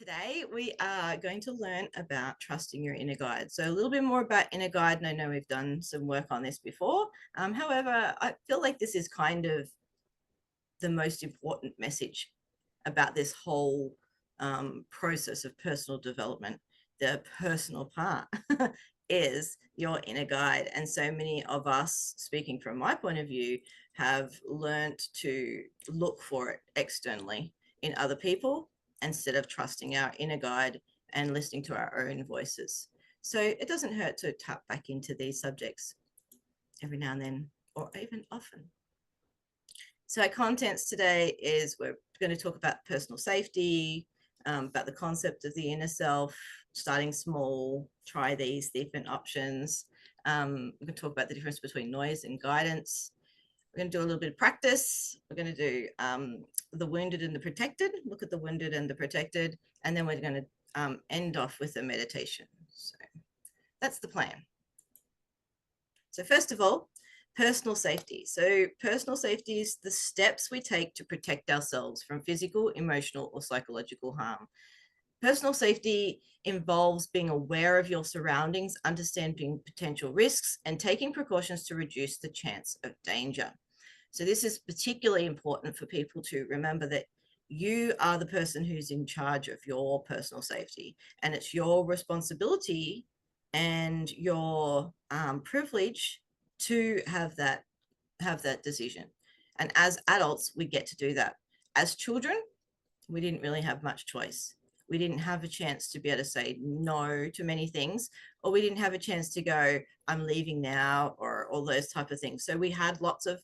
Today, we are going to learn about trusting your inner guide. So a little bit more about inner guide, and I know we've done some work on this before. However, I feel like this is kind of the most important message about this whole process of personal development. The personal part is your inner guide. And so many of us, speaking from my point of view, have learned to look for it externally in other people instead of trusting our inner guide and listening to our own voices. So it doesn't hurt to tap back into these subjects every now and then, or even often. So our contents today is we're going to talk about personal safety, about the concept of the inner self, starting small, try these different options. We're going to talk about the difference between noise and guidance. We're going to do a little bit of practice. We're going to do the wounded and the protected, look at the wounded and the protected, and then we're going to end off with a meditation. So that's the plan. So first of all, personal safety. So personal safety is the steps we take to protect ourselves from physical, emotional, or psychological harm. Personal safety involves being aware of your surroundings, understanding potential risks, and taking precautions to reduce the chance of danger. So this is particularly important for people to remember that you are the person who's in charge of your personal safety, and it's your responsibility and your privilege to have that decision. And as adults, we get to do that. As children, we didn't really have much choice. We didn't have a chance to be able to say no to many things, or we didn't have a chance to go, I'm leaving now, or all those type of things. So we had lots of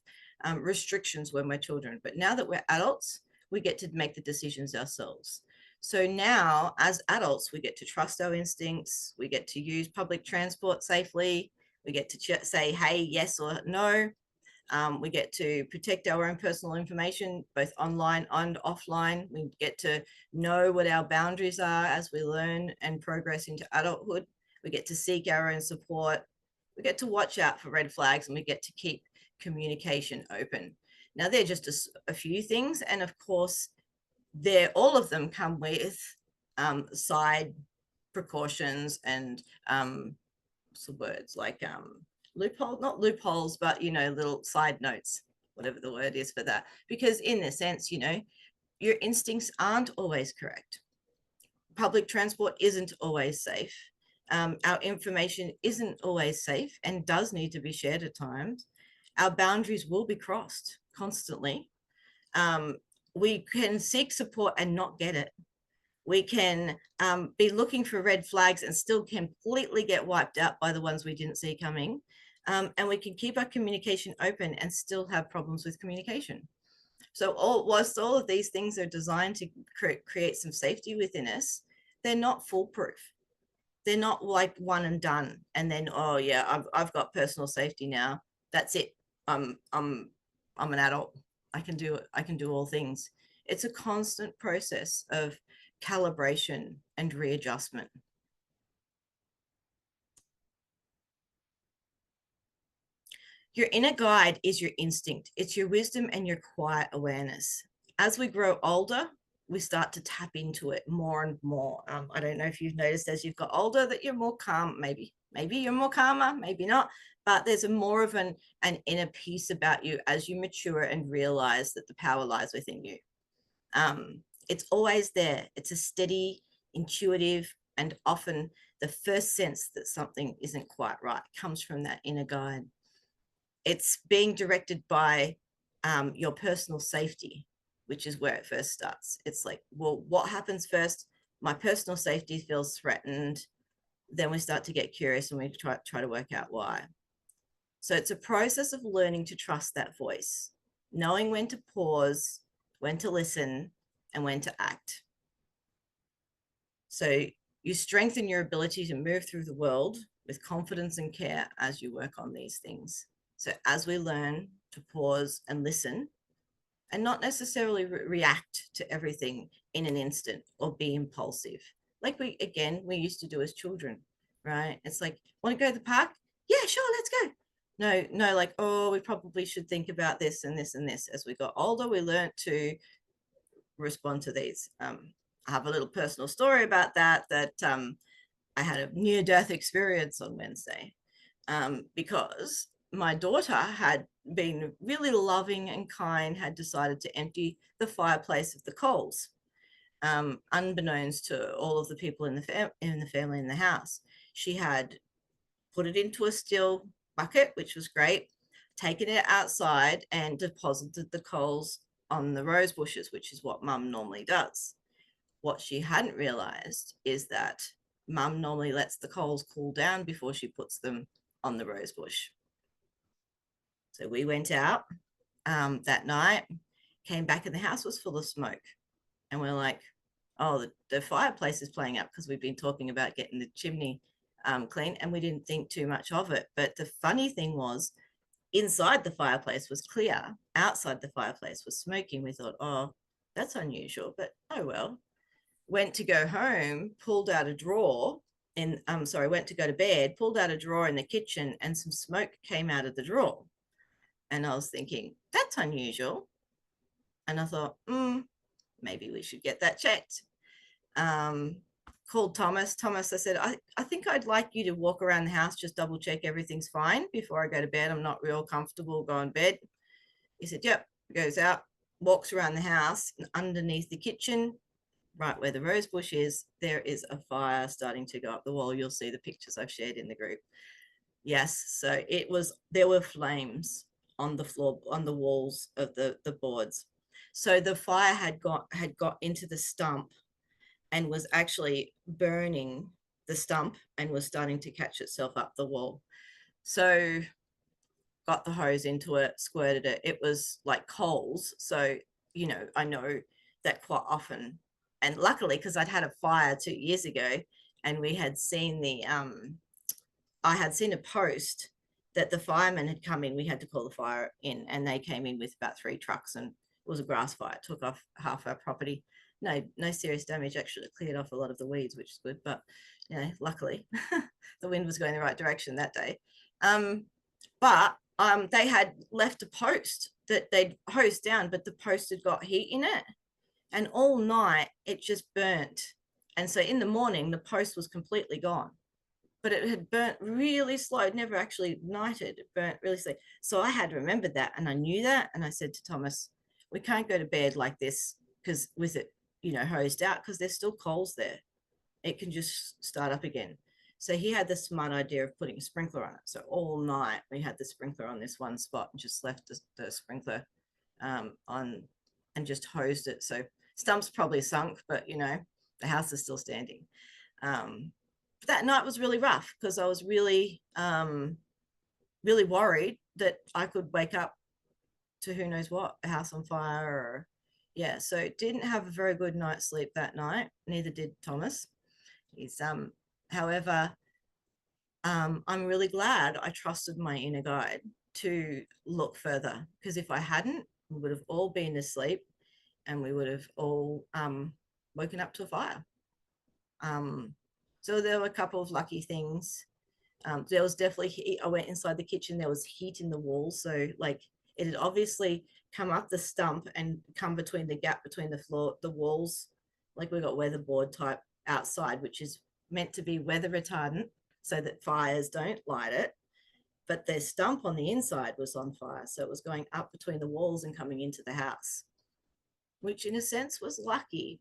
restrictions when we're children. But now that we're adults, we get to make the decisions ourselves. So now, as adults, we get to trust our instincts. We get to use public transport safely. We get to say, hey, yes or no. We get to protect our own personal information, both online and offline. We get to know what our boundaries are as we learn and progress into adulthood. We get to seek our own support. We get to watch out for red flags, and we get to keep communication open. Now, they're just a few things. And of course, all of them come with side precautions and what's the words, like not loopholes, but little side notes, whatever the word is for that. Because in a sense, your instincts aren't always correct. Public transport isn't always safe. Our information isn't always safe and does need to be shared at times. Our boundaries will be crossed constantly. We can seek support and not get it. We can be looking for red flags and still completely get wiped out by the ones we didn't see coming. And we can keep our communication open and still have problems with communication. So whilst all of these things are designed to create some safety within us, they're not foolproof. They're not like one and done. And then, oh yeah, I've got personal safety now. That's it. I'm an adult. I can do it. I can do all things. It's a constant process of calibration and readjustment. Your inner guide is your instinct. It's your wisdom and your quiet awareness. As we grow older, we start to tap into it more and more. I don't know if you've noticed as you've got older that you're more calm. Maybe you're more calmer, maybe not. But there's more of an inner peace about you as you mature and realize that the power lies within you. It's always there. It's a steady, intuitive, and often the first sense that something isn't quite right comes from that inner guide. It's being directed by your personal safety, which is where it first starts. It's like, well, what happens first? My personal safety feels threatened. Then we start to get curious and we try to work out why. So it's a process of learning to trust that voice, knowing when to pause, when to listen, and when to act. So you strengthen your ability to move through the world with confidence and care as you work on these things. So as we learn to pause and listen and not necessarily react to everything in an instant or be impulsive, like we used to do as children, right? It's like, want to go to the park? Yeah, sure, let's go. No, like, oh, we probably should think about this and this and this. As we got older, we learned to respond to these have a little personal story about that, I had a near-death experience on Wednesday, because my daughter had been really loving and kind, had decided to empty the fireplace of the coals, unbeknownst to all of the people in the family in the house. She had put it into a steel bucket, which was great, taken it outside and deposited the coals on the rose bushes, which is what mum normally does. What she hadn't realized is that mum normally lets the coals cool down before she puts them on the rose bush. So we went out that night, came back, and the house was full of smoke. And we're like, oh, the fireplace is playing up, because we've been talking about getting the chimney clean, and we didn't think too much of it. But the funny thing was, inside the fireplace was clear, outside the fireplace was smoking. We thought, oh, that's unusual, but oh well. Went to go home, pulled out a drawer, and went to go to bed, pulled out a drawer in the kitchen, and some smoke came out of the drawer. And I was thinking, that's unusual. And I thought, maybe we should get that checked. Called Thomas. Thomas, I said, I think I'd like you to walk around the house, just double check everything's fine before I go to bed. I'm not real comfortable going to bed. He said, yep. Goes out, walks around the house, and underneath the kitchen, right where the rose bush is, there is a fire starting to go up the wall. You'll see the pictures I've shared in the group. Yes, so there were flames on the floor, on the walls of the boards. So the fire had got into the stump and was actually burning the stump and was starting to catch itself up the wall. So got the hose into it, squirted it. It was like coals. So, I know that quite often, and luckily, because I'd had a fire 2 years ago, and we had seen I had seen a post that the firemen had come in. We had to call the fire in, and they came in with about 3 trucks, and it was a grass fire. It took off half our property. No serious damage. Actually cleared off a lot of the weeds, which is good. But luckily, the wind was going the right direction that day. But they had left a post that they'd hosed down, but the post had got heat in it, and all night it just burnt. And so in the morning, the post was completely gone, but it had burnt really slow. It never actually ignited. It burnt really slow. So I had remembered that, and I knew that. And I said to Thomas, we can't go to bed like this, because with it, hosed out, because there's still coals there. It can just start up again. So he had the smart idea of putting a sprinkler on it. So all night we had the sprinkler on this one spot, and just left the sprinkler on, and just hosed it. So stump's probably sunk, but the house is still standing. That night was really rough, because I was really really worried that I could wake up to who knows what, a house on fire, or so didn't have a very good night's sleep that night. Neither did Thomas. He's however, I'm really glad I trusted my inner guide to look further, because if I hadn't, we would have all been asleep, and we would have all woken up to a fire. So there were a couple of lucky things. There was definitely heat. I went inside the kitchen, there was heat in the walls. So like, it had obviously come up the stump and come between the gap between the walls. Like, we got weatherboard type outside, which is meant to be weather retardant so that fires don't light it. But the stump on the inside was on fire. So it was going up between the walls and coming into the house, which in a sense was lucky,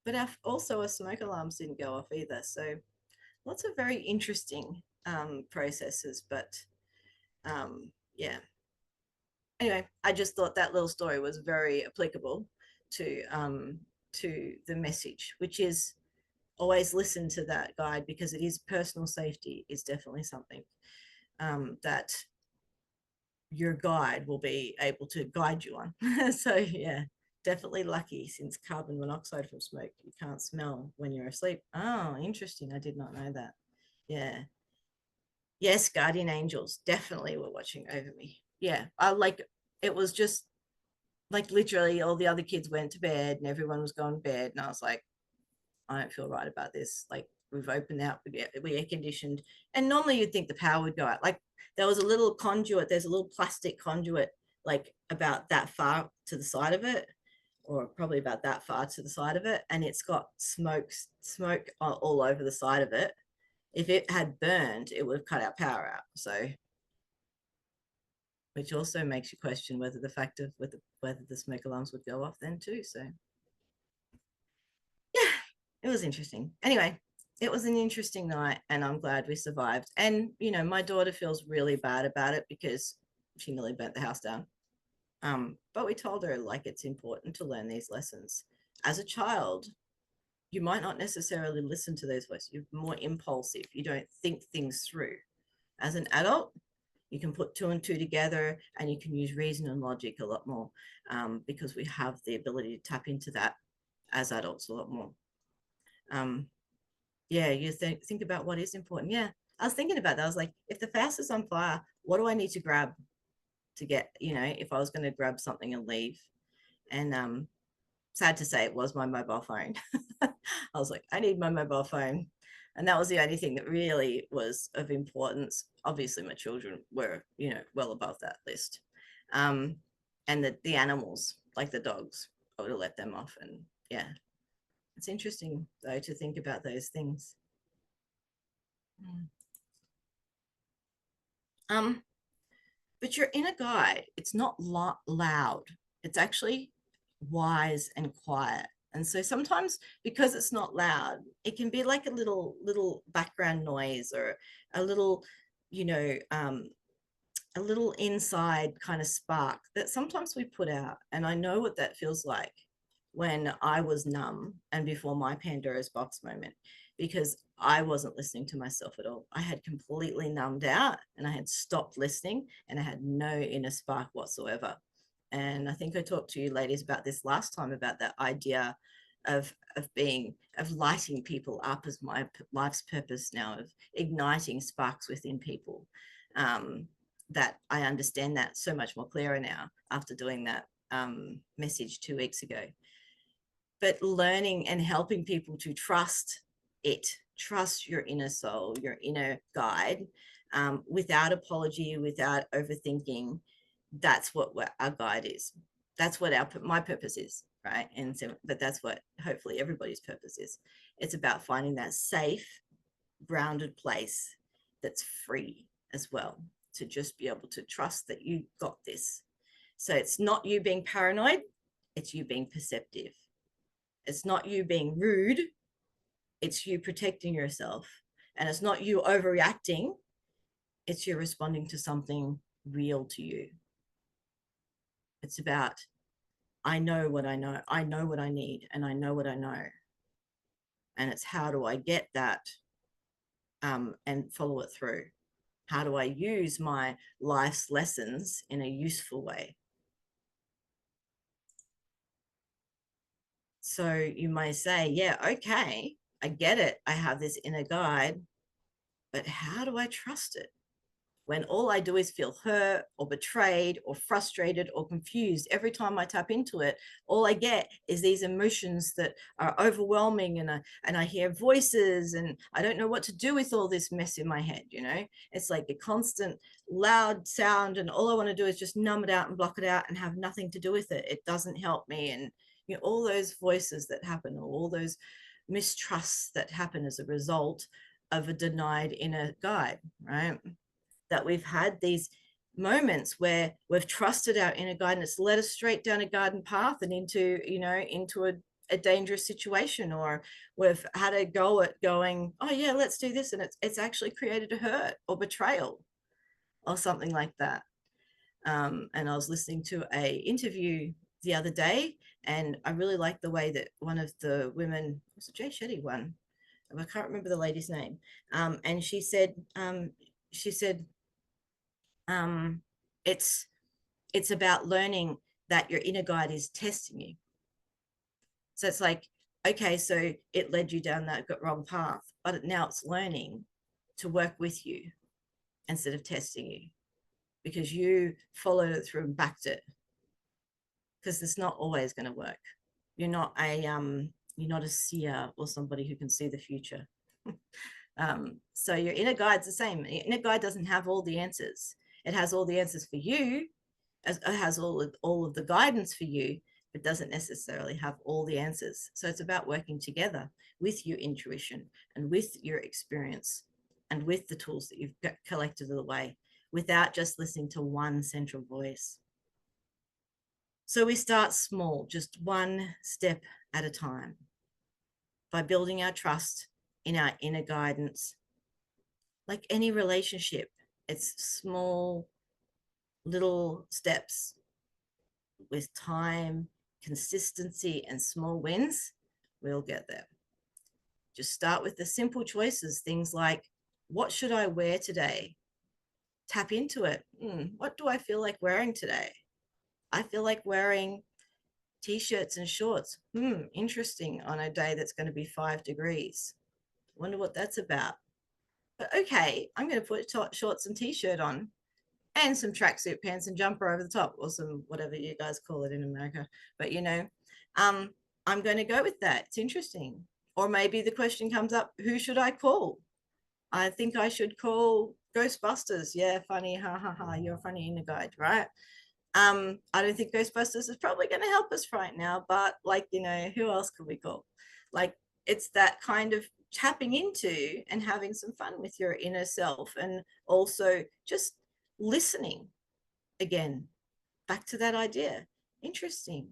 but also our smoke alarms didn't go off either. So lots of very interesting processes, but yeah. Anyway, I just thought that little story was very applicable to the message, which is always listen to that guide, because it is personal safety is definitely something that your guide will be able to guide you on. So yeah, definitely lucky, since carbon monoxide from smoke you can't smell when you're asleep. Oh, interesting. I did not know that. Yeah. Yes, guardian angels definitely were watching over me. Yeah, it was just like literally all the other kids went to bed and everyone was going to bed, and I was like, I don't feel right about this. Like, we've opened out, we air conditioned, and normally you'd think the power would go out. Like, there was a little conduit, there's a little plastic conduit like about that far to the side of it, or probably about that far to the side of it, and it's got smoke all over the side of it. If it had burned, it would have cut our power out. So, which also makes you question whether the fact of whether the smoke alarms would go off then too. So, yeah, it was interesting. Anyway, it was an interesting night, and I'm glad we survived. And my daughter feels really bad about it because she nearly burnt the house down. But we told her like it's important to learn these lessons. As a child, you might not necessarily listen to those voices. You're more impulsive. You don't think things through. As an adult, you can put two and two together, and you can use reason and logic a lot more, because we have the ability to tap into that as adults a lot more. Yeah, you think about what is important. Yeah, I was thinking about that. I was like, if the house is on fire, what do I need to grab to get, if I was going to grab something and leave? And sad to say, it was my mobile phone. I was like, I need my mobile phone. And that was the only thing that really was of importance. Obviously, my children were, well above that list. And the animals, like the dogs, I would have let them off. And yeah, it's interesting, though, to think about those things. But your inner guide, it's not loud. It's actually wise and quiet. And so sometimes, because it's not loud, it can be like a little background noise, or a little, a little inside kind of spark that sometimes we put out. And I know what that feels like when I was numb and before my Pandora's box moment, because I wasn't listening to myself at all. I had completely numbed out, and I had stopped listening, and I had no inner spark whatsoever. And I think I talked to you ladies about this last time, about that idea of lighting people up as my life's purpose now, of igniting sparks within people. That I understand that so much more clearer now after doing that message 2 weeks ago. But learning and helping people to trust your inner soul, your inner guide, without apology, without overthinking. That's what our guide is. That's what my purpose is, right? And so, but that's what hopefully everybody's purpose is. It's about finding that safe, grounded place that's free as well, to just be able to trust that you got this. So it's not you being paranoid, it's you being perceptive. It's not you being rude, it's you protecting yourself. And it's not you overreacting, it's you responding to something real to you. It's about, I know what I know, I know what I need, and I know what I know. And it's, how do I get that, and follow it through? How do I use my life's lessons in a useful way? So you may say, yeah, okay, I get it. I have this inner guide, but how do I trust it when all I do is feel hurt or betrayed or frustrated or confused? Every time I tap into it, all I get is these emotions that are overwhelming, and I hear voices, and I don't know what to do with all this mess in my head. It's like a constant loud sound, and all I want to do is just numb it out and block it out and have nothing to do with it. It doesn't help me. And all those voices that happen, or all those mistrusts that happen as a result of a denied inner guide, right? That we've had these moments where we've trusted our inner guide, and it's led us straight down a garden path and into a dangerous situation, or we've had a go at going, oh yeah, let's do this, and it's actually created a hurt or betrayal or something like that. And I was listening to a interview the other day, and I really liked the way that one of the women, was it Jay Shetty one? I can't remember the lady's name. And she said, um, it's about learning that your inner guide is testing you. So it's like, okay, so it led you down that wrong path, but now it's learning to work with you instead of testing you, because you followed it through and backed it. Because it's not always going to work. You're not a seer or somebody who can see the future. So your inner guide's the same. Your inner guide doesn't have all the answers. It has all the answers for you. It has all of the guidance for you, It doesn't necessarily have all the answers. So it's about working together with your intuition and with your experience and with the tools that you've collected of the way, without just listening to one central voice. So we start small, just one step at a time, by building our trust in our inner guidance. Like any relationship, it's small little steps. With time, consistency, and small wins, we'll get there. Just start with the simple choices, things like, what should I wear today? Tap into it. What do I feel like wearing today? I feel like wearing t-shirts and shorts. Interesting, on a day that's going to be 5 degrees. Wonder what that's about. But okay, I'm going to put shorts and t-shirt on, and some tracksuit pants and jumper over the top, or some whatever you guys call it in America. But I'm going to go with that. It's interesting. Or maybe the question comes up, who should I call? I think I should call Ghostbusters. Yeah, funny, ha ha ha. You're a funny inner guide, right? I don't think Ghostbusters is probably going to help us right now, but who else could we call? Like, it's that kind of tapping into and having some fun with your inner self, and also just listening again, back to that idea. Interesting.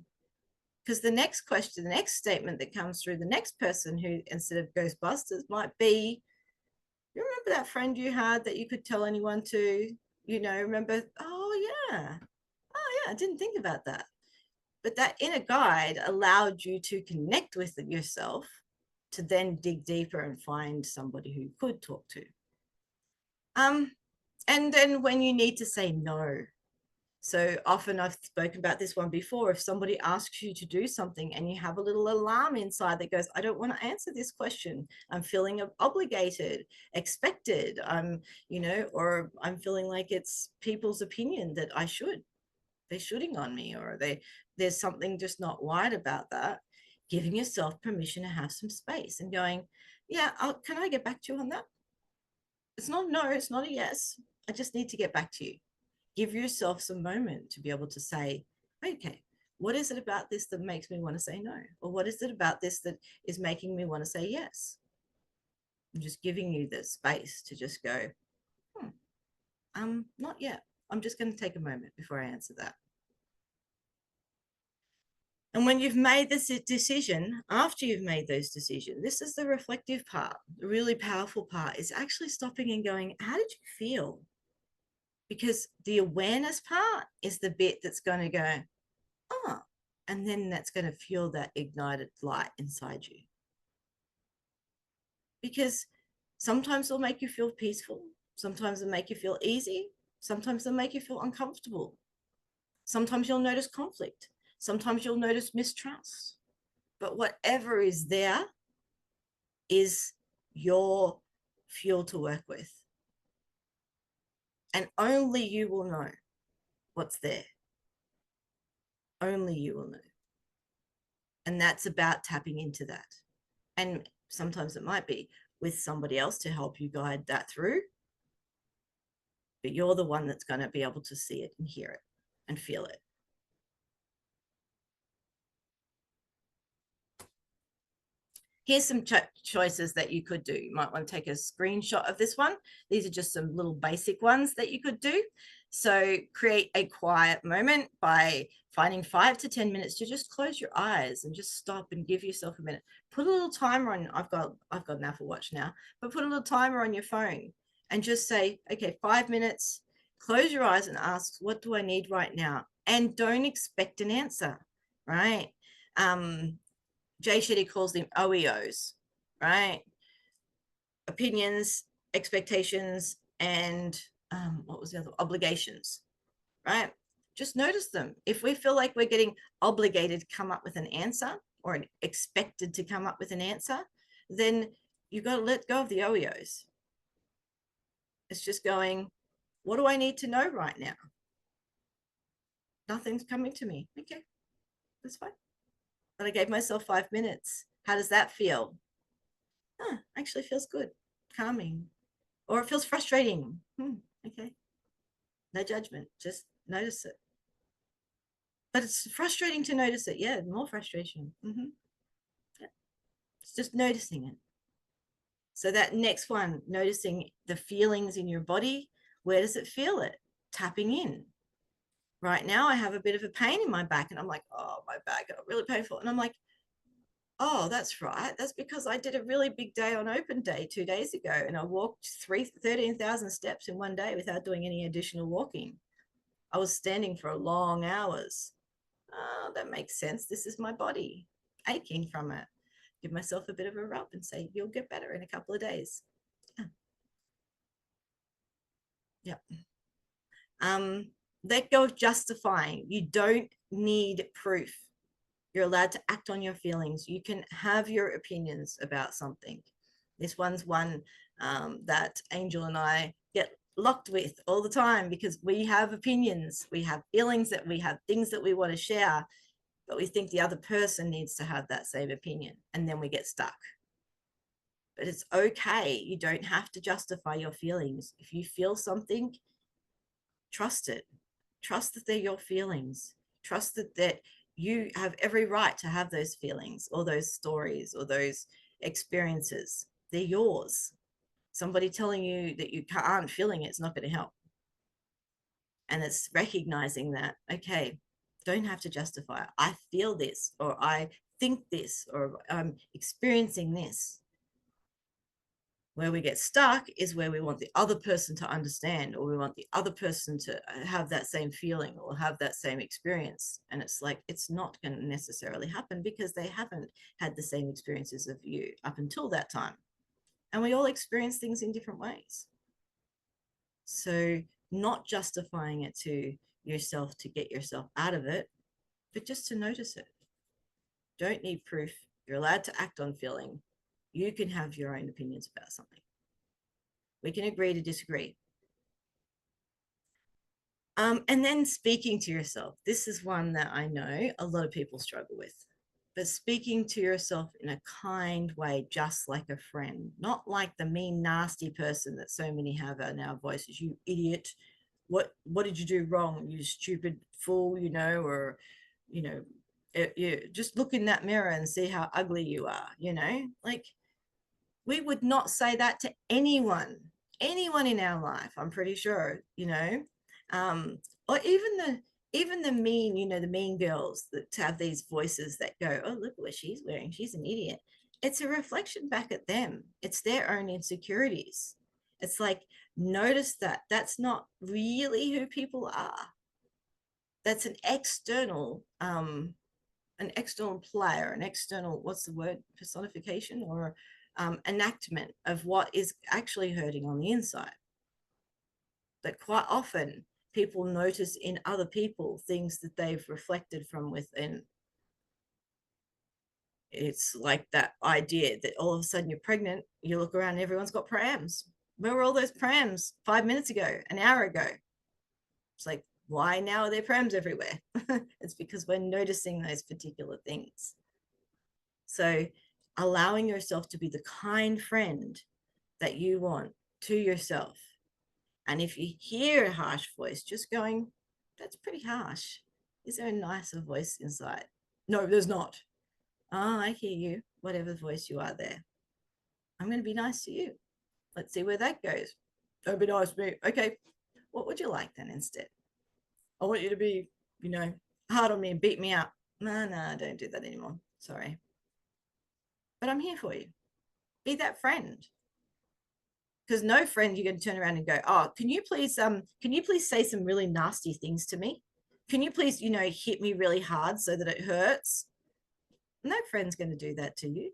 Because the next question, the next statement that comes through the next person, who instead of Ghostbusters might be, you remember that friend you had that you could tell anyone to, remember, oh yeah, I didn't think about that. But that inner guide allowed you to connect with yourself, to then dig deeper and find somebody who you could talk to. And then when you need to say no. So often, I've spoken about this one before, if somebody asks you to do something and you have a little alarm inside that goes, I don't want to answer this question. I'm feeling obligated, expected, or I'm feeling like it's people's opinion that they're shooting on me, or there's something just not right about that. Giving yourself permission to have some space and going, yeah, can I get back to you on that? It's not no, it's not a yes. I just need to get back to you. Give yourself some moment to be able to say, okay, what is it about this that makes me want to say no? Or what is it about this that is making me want to say yes? I'm just giving you the space to just go, not yet. I'm just going to take a moment before I answer that. And when you've made this decision, after you've made those decisions, this is the reflective part. The really powerful part is actually stopping and going, how did you feel? Because the awareness part is the bit that's going to go, oh, and then that's going to fuel that ignited light inside you. Because sometimes they'll make you feel peaceful. Sometimes they'll make you feel easy. Sometimes they'll make you feel uncomfortable. Sometimes you'll notice conflict. Sometimes you'll notice mistrust. But whatever is there is your fuel to work with. And only you will know what's there. Only you will know. And that's about tapping into that. And sometimes it might be with somebody else to help you guide that through. But you're the one that's going to be able to see it and hear it and feel it. Here's some choices that you could do. You might want to take a screenshot of this one. These are just some little basic ones that you could do. So create a quiet moment by finding 5 to 10 minutes to just close your eyes and just stop and give yourself a minute. Put a little timer on. I've got an Apple Watch now, but put a little timer on your phone and just say, okay, 5 minutes. Close your eyes and ask, what do I need right now? And don't expect an answer, right? Jay Shetty calls them OEOs, right? Opinions, expectations, and what was the other? Obligations, right? Just notice them. If we feel like we're getting obligated to come up with an answer, or expected to come up with an answer, then you've got to let go of the OEOs. It's just going, what do I need to know right now? Nothing's coming to me. Okay, that's fine. But I gave myself 5 minutes. How does that feel? Actually feels good, calming. Or it feels frustrating. Okay. No judgment. Just notice it. but it's frustrating to notice it. Yeah, more frustration. Yeah. It's just noticing it. So that next one, noticing the feelings in your body. Where does it feel it? Tapping in. Right now, I have a bit of a pain in my back, and I'm like, oh, my back got really painful. And I'm like, oh, that's right. That's because I did a really big day on open day 2 days ago, and I walked 13,000 steps in one day without doing any additional walking. I was standing for long hours. Oh, that makes sense. This is my body aching from it. Give myself a bit of a rub and say, you'll get better in a couple of days. Yeah. Yeah. Let go of justifying. You don't need proof. You're allowed to act on your feelings. You can have your opinions about something. This one's one that Angel and I get locked with all the time because we have opinions, we have feelings, that we have things that we want to share, but we think the other person needs to have that same opinion, and then we get stuck. But it's okay. You don't have to justify your feelings. If you feel something, trust it. Trust that they're your feelings. Trust that you have every right to have those feelings or those stories or those experiences. They're yours. Somebody telling you that you aren't feeling it's not going to help. And it's recognizing that, okay, don't have to justify it. I feel this, or I think this, or I'm experiencing this. Where we get stuck is where we want the other person to understand, or we want the other person to have that same feeling or have that same experience. And it's like, it's not going to necessarily happen because they haven't had the same experiences of you up until that time. And we all experience things in different ways. So, not justifying it to yourself to get yourself out of it, but just to notice it. Don't need proof. You're allowed to act on feeling. You can have your own opinions about something. We can agree to disagree. And then speaking to yourself. This is one that I know a lot of people struggle with. But speaking to yourself in a kind way, just like a friend, not like the mean, nasty person that so many have in our voices. You idiot. What did you do wrong? You stupid fool, or, just look in that mirror and see how ugly you are, like, we would not say that to anyone in our life, I'm pretty sure, um, or even the mean, the mean girls that have these voices that go, oh, look what she's wearing, she's an idiot. It's a reflection back at them. It's their own insecurities. It's like, notice that that's not really who people are. That's an external player, an external, what's the word, personification, or enactment of what is actually hurting on the inside. That quite often people notice in other people things that they've reflected from within. It's like that idea that all of a sudden you're pregnant, you look around and everyone's got prams. Where were all those prams 5 minutes ago, an hour ago? It's like, why now are there prams everywhere? It's because we're noticing those particular things. So allowing yourself to be the kind friend that you want to yourself. And if you hear a harsh voice, just going, that's pretty harsh. Is there a nicer voice inside? No, there's not. Oh, I hear you, whatever voice you are there. I'm going to be nice to you. Let's see where that goes. Don't be nice to me. Okay, what would you like then instead? I want you to be, hard on me and beat me up. No, don't do that anymore. Sorry. But I'm here for you. Be that friend. Because no friend you're going to turn around and go, oh, can you please say some really nasty things to me? Can you please, hit me really hard so that it hurts? No friend's going to do that to you.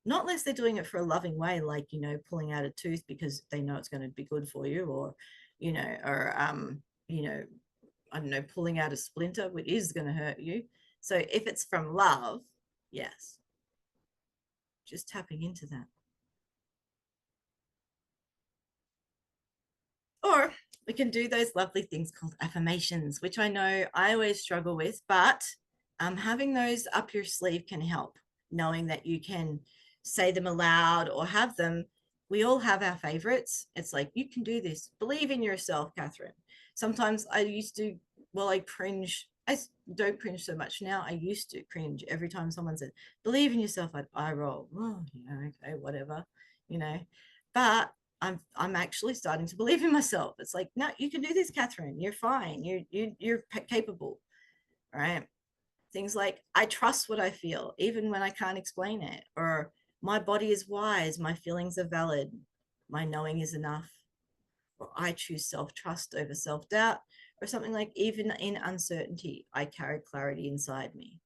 Not unless they're doing it for a loving way, like, pulling out a tooth because they know it's going to be good for you, or, I don't know, pulling out a splinter, which is going to hurt you. So if it's from love, yes, just tapping into that. Or we can do those lovely things called affirmations, which I know I always struggle with, but having those up your sleeve can help, knowing that you can say them aloud or have them. We all have our favorites. It's like, you can do this. Believe in yourself, Catherine. Sometimes I used to, I cringe I don't cringe so much now. I used to cringe every time someone said, believe in yourself. I'd eye roll. Oh, yeah, okay, whatever, you know. But I'm actually starting to believe in myself. It's like, no, you can do this, Catherine. You're fine. You're capable, right? Things like, I trust what I feel, even when I can't explain it, or my body is wise, my feelings are valid, my knowing is enough, or I choose self trust over self doubt, or something like, even in uncertainty, I carry clarity inside me.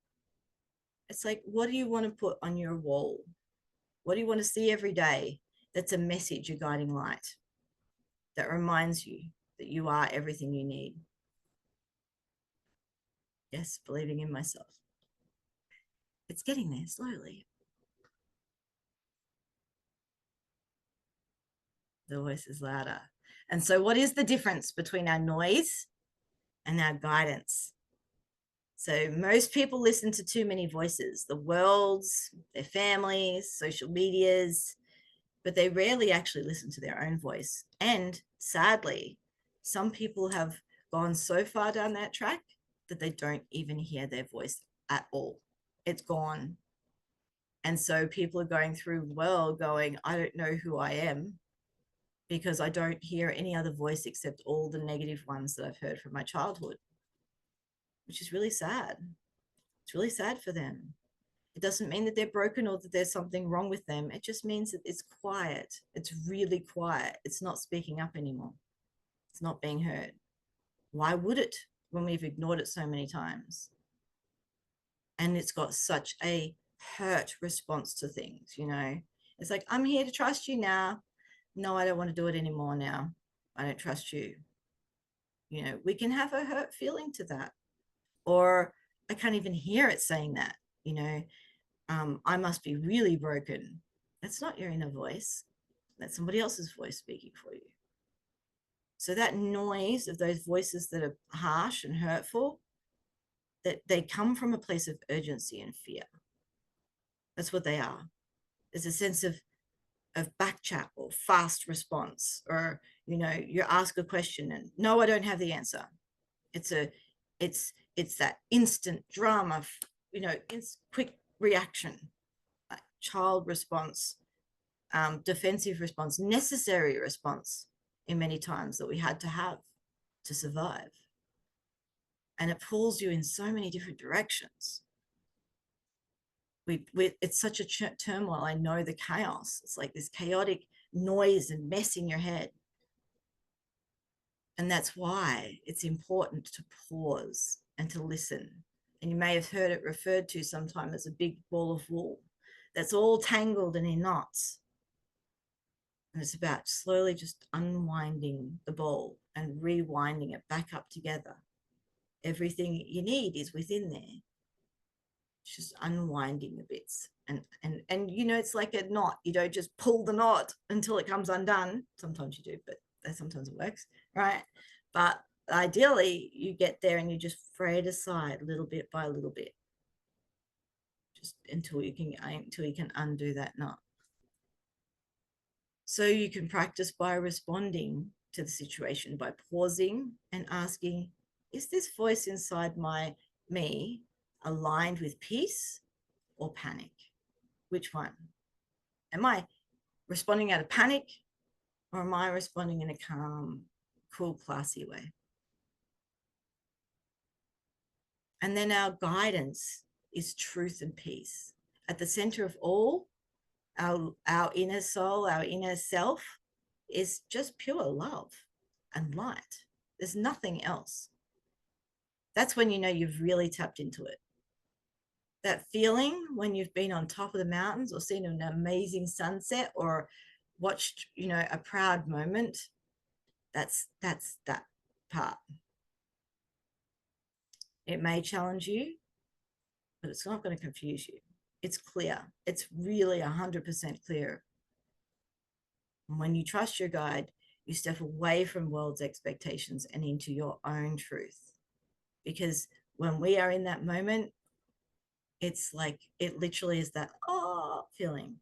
It's like, what do you want to put on your wall? What do you want to see every day that's a message, a guiding light that reminds you that you are everything you need? Yes, believing in myself. It's getting there slowly. The voice is louder. And so, what is the difference between our noise and our guidance? So, most people listen to too many voices, the world's, their families, social medias, but they rarely actually listen to their own voice. And sadly, some people have gone so far down that track that they don't even hear their voice at all. It's gone. And so people are going through the world going, I don't know who I am because I don't hear any other voice except all the negative ones that I've heard from my childhood, which is really sad. It's really sad for them. It doesn't mean that they're broken or that there's something wrong with them. It just means that it's quiet. It's really quiet. It's not speaking up anymore. It's not being heard. Why would it when we've ignored it so many times? And it's got such a hurt response to things, you know? It's like, I'm here to trust you now. No, I don't want to do it anymore now. I don't trust you. You know, we can have a hurt feeling to that. Or I can't even hear it saying that, you know, I must be really broken. That's not your inner voice. That's somebody else's voice speaking for you. So that noise of those voices that are harsh and hurtful, that they come from a place of urgency and fear. That's what they are. There's a sense of back chat or fast response, or you know, you ask a question and no, I don't have the answer. It's a it's that instant drama, you know, it's quick reaction, child response, defensive response, necessary response in many times that we had to have to survive. And it pulls you in so many different directions. It's such a turmoil. I know the chaos. It's like this chaotic noise and mess in your head. And that's why it's important to pause and to listen. And you may have heard it referred to sometimes as a big ball of wool that's all tangled and in knots. And it's about slowly just unwinding the ball and rewinding it back up together. Everything you need is within there. It's just unwinding the bits. And you know, it's like a knot. You don't just pull the knot until it comes undone. Sometimes you do, but sometimes it works, right? But ideally, you get there and you just fray it aside little bit by little bit, just until you can undo that knot. So you can practice by responding to the situation by pausing and asking, is this voice inside me aligned with peace or panic? Which one? Am I responding out of panic, or am I responding in a calm, cool, classy way? And then our guidance is truth and peace. At the center of all, our inner soul, our inner self is just pure love and light. There's nothing else. That's when you know you've really tapped into it. That feeling when you've been on top of the mountains or seen an amazing sunset or watched, you know, a proud moment, that's that part. It may challenge you, but it's not going to confuse you. It's clear. It's really 100% clear. And when you trust your guide, you step away from world's expectations and into your own truth. Because when we are in that moment, it's like it literally is that feeling.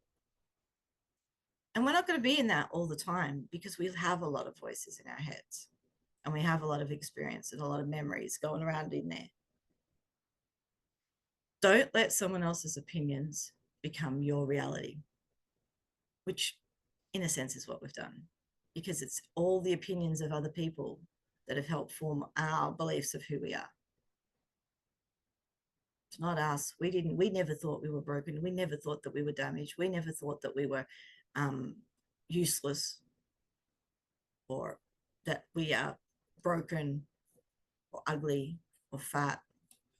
And we're not going to be in that all the time because we have a lot of voices in our heads and we have a lot of experience and a lot of memories going around in there. Don't let someone else's opinions become your reality, which in a sense is what we've done, because it's all the opinions of other people that have helped form our beliefs of who we are. It's not us. We never thought we were broken. We never thought that we were damaged. We never thought that we were useless, or that we are broken or ugly or fat.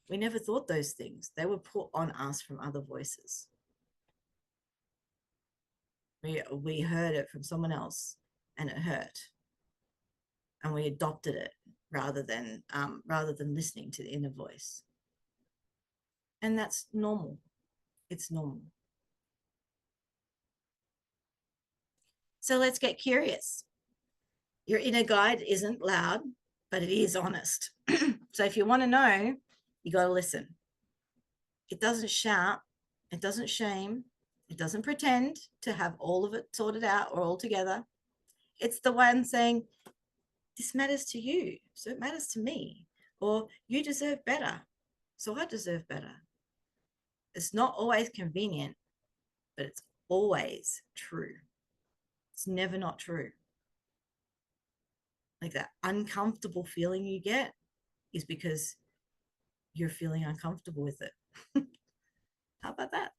We never thought those things. They were put on us from other voices. We heard it from someone else and it hurt, and we adopted it rather than listening to the inner voice. And that's normal. It's normal. So let's get curious. Your inner guide isn't loud, but it is honest. So if you want to know, you got to listen. It doesn't shout. It doesn't shame. It doesn't pretend to have all of it sorted out or all together. It's the one saying, this matters to you, so it matters to me. Or you deserve better, so I deserve better. It's not always convenient, but it's always true. It's never not true. Like that uncomfortable feeling you get is because you're feeling uncomfortable with it. How about that?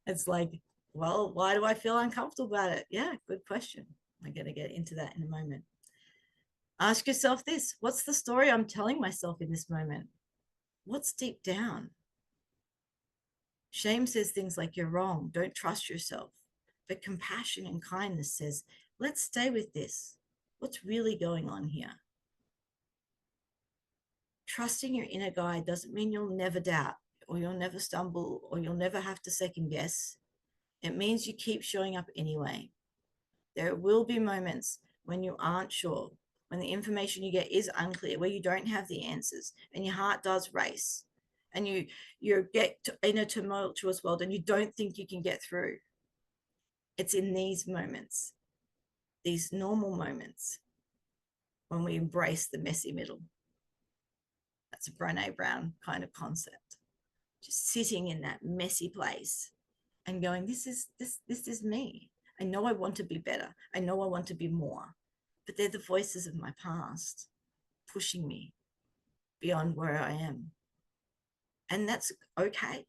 It's like, well, why do I feel uncomfortable about it? Yeah, good question. I'm going to get into that in a moment. Ask yourself this: what's the story I'm telling myself in this moment? What's deep down? Shame says things like, you're wrong, don't trust yourself. But compassion and kindness says, let's stay with this. What's really going on here? Trusting your inner guide doesn't mean you'll never doubt, or you'll never stumble, or you'll never have to second guess. It means you keep showing up anyway. There will be moments when you aren't sure, when the information you get is unclear, where you don't have the answers, and your heart does race, and you get in a tumultuous world and you don't think you can get through. It's in these moments, these normal moments, when we embrace the messy middle. That's a Brené Brown kind of concept. Just sitting in that messy place and going, this is me. I know I want to be better. I know I want to be more, but they're the voices of my past pushing me beyond where I am. And that's okay.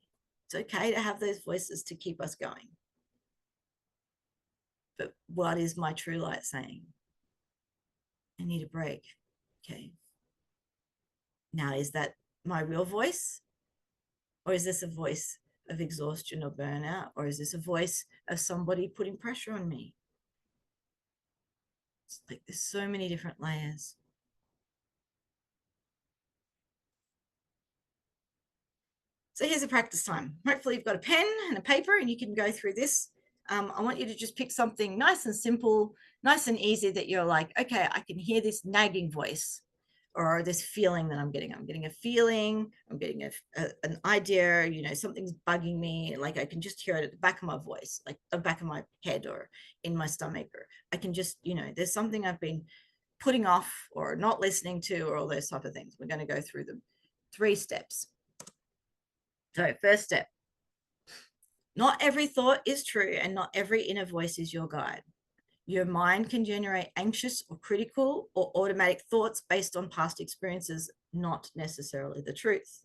It's okay to have those voices to keep us going. But what is my true light saying? I need a break. Okay. Now, is that my real voice? Or is this a voice of exhaustion or burnout? Or is this a voice of somebody putting pressure on me? It's like there's so many different layers. So here's a practice time. Hopefully you've got a pen and a paper and you can go through this. I want you to just pick something nice and simple, nice and easy that you're like, okay, I can hear this nagging voice or this feeling that I'm getting. I'm getting a feeling, I'm getting an idea, you know, something's bugging me. Like I can just hear it at the back of my voice, like the back of my head or in my stomach, or I can just, you know, there's something I've been putting off or not listening to or all those type of things. We're going to go through them. 3 steps. So first step, not every thought is true and not every inner voice is your guide. Your mind can generate anxious or critical or automatic thoughts based on past experiences, not necessarily the truth.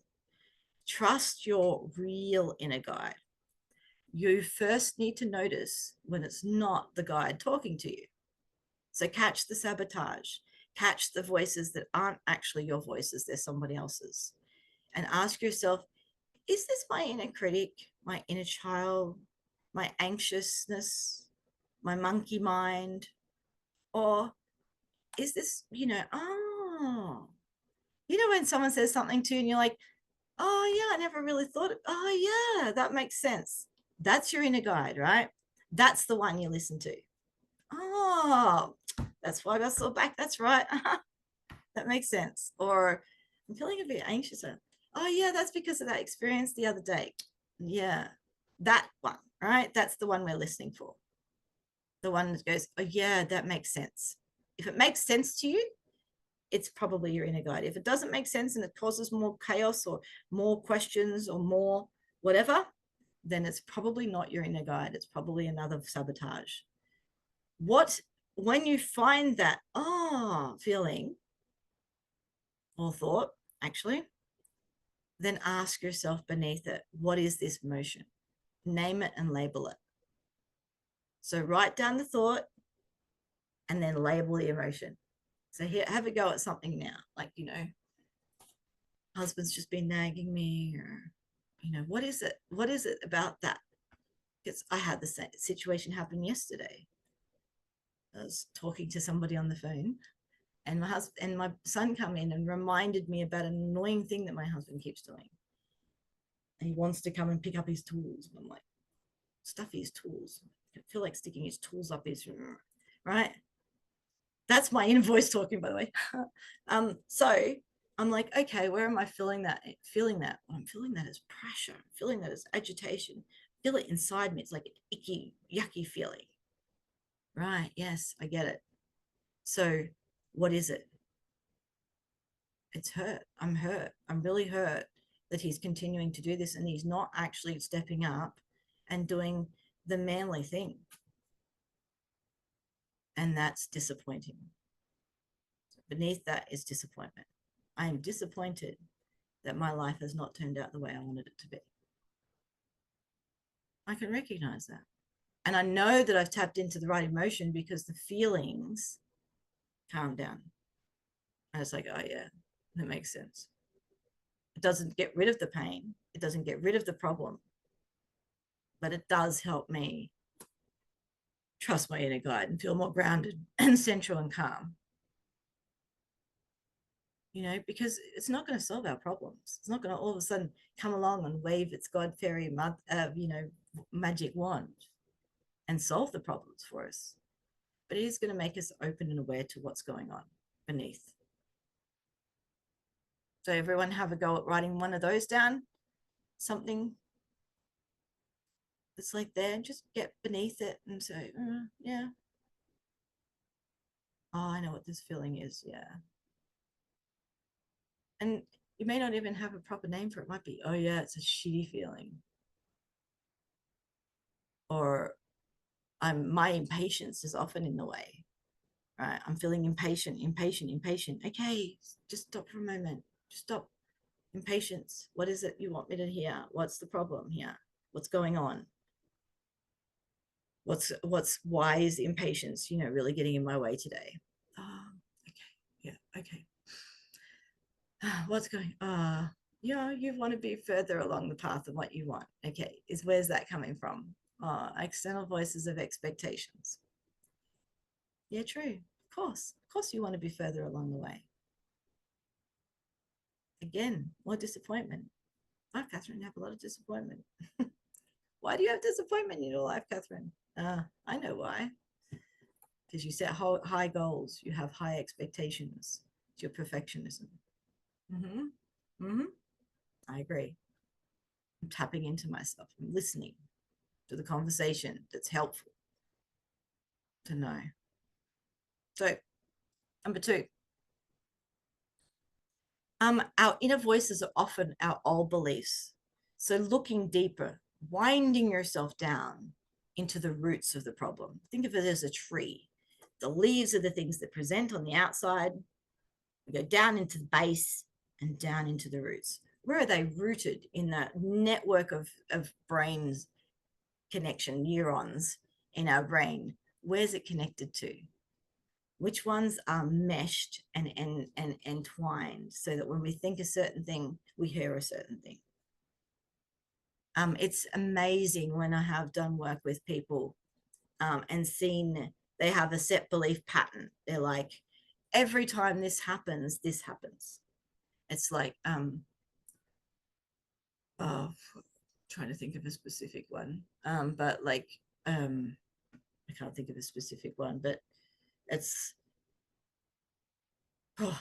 Trust your real inner guide. You first need to notice when it's not the guide talking to you. So catch the sabotage, catch the voices that aren't actually your voices, they're somebody else's. And ask yourself, is this my inner critic, my inner child, my anxiousness, my monkey mind? Or is this, you know, when someone says something to you and you're like, oh, yeah, I never really thought, oh, yeah, that makes sense. That's your inner guide, right? That's the one you listen to. Oh, that's why I got so back. That's right. That makes sense. Or I'm feeling a bit anxious. Oh, yeah, that's because of that experience the other day. Yeah, that one, right? That's the one we're listening for. The one that goes, oh, yeah, that makes sense. If it makes sense to you, it's probably your inner guide. If it doesn't make sense and it causes more chaos or more questions or more whatever, then it's probably not your inner guide. It's probably another sabotage. When you find that feeling or thought, actually, then ask yourself beneath it, what is this emotion? Name it and label it. So write down the thought and then label the emotion. So here, have a go at something now. Like, husband's just been nagging me, or, what is it? What is it about that? Because I had the same situation happen yesterday. I was talking to somebody on the phone, and my husband and my son come in and reminded me about an annoying thing that my husband keeps doing. And he wants to come and pick up his tools. And I'm like, stuff his tools. I feel like sticking his tools up his, right? That's my inner voice talking, by the way. So I'm like, okay, where am I feeling that? I'm feeling that as pressure. I'm feeling that as agitation. I feel it inside me. It's like an icky, yucky feeling. Right. Yes, I get it. So what is it? It's hurt. I'm hurt. I'm really hurt that he's continuing to do this and he's not actually stepping up and doing the manly thing. And that's disappointing. Beneath that is disappointment. I am disappointed that my life has not turned out the way I wanted it to be. I can recognize that. And I know that I've tapped into the right emotion because the feelings calm down. And it's like, oh yeah, that makes sense. It doesn't get rid of the pain. It doesn't get rid of the problem. But it does help me trust my inner guide and feel more grounded and central and calm. Because it's not going to solve our problems. It's not going to all of a sudden come along and wave its God fairy, magic wand and solve the problems for us. But it is going to make us open and aware to what's going on beneath. So everyone have a go at writing one of those down. Something that's like there, and just get beneath it and say, yeah. Oh, I know what this feeling is. Yeah. And you may not even have a proper name for it. It might be, oh yeah, it's a shitty feeling. Or my impatience is often in the way. Right? I'm feeling impatient. Okay, just stop for a moment. Just stop. Impatience. What is it you want me to hear? What's the problem here? What's going on? Why is impatience, really getting in my way today? Oh, okay. Yeah, okay. What's going you want to be further along the path of what you want. Okay, where's that coming from? External voices of expectations. Yeah, true. Of course you want to be further along the way. Again, more disappointment. Oh, Catherine, you have a lot of disappointment. Why do you have disappointment in your life, Catherine? I know why. Because you set high goals. You have high expectations. It's your perfectionism. I agree. I'm tapping into myself. I'm listening to the conversation that's helpful to know. So, number 2. Our inner voices are often our old beliefs. So looking deeper, winding yourself down into the roots of the problem. Think of it as a tree. The leaves are the things that present on the outside. We go down into the base and down into the roots. Where are they rooted? In that network of brains connection, neurons in our brain. Where's it connected to? Which ones are meshed and entwined so that when we think a certain thing, we hear a certain thing? It's amazing when I have done work with people and seen they have a set belief pattern. They're like, every time this happens, this happens. It's like, trying to think of a specific one. But like, I can't think of a specific one, but it's,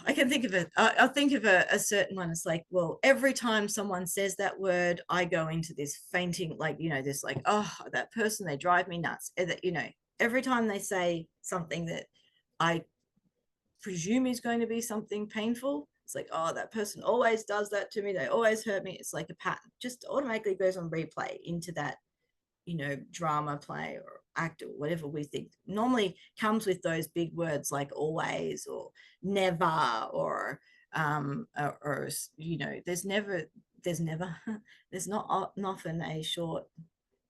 I can think of it. I'll think of a certain one. It's like, well, every time someone says that word, I go into this fainting, like, this like, oh, that person, they drive me nuts. Every time they say something that I presume is going to be something painful. It's like, oh, that person always does that to me. They always hurt me. It's like a pattern, just automatically goes on replay into that, drama play or act or whatever we think normally comes with those big words like always or never or there's never there's never there's not often a short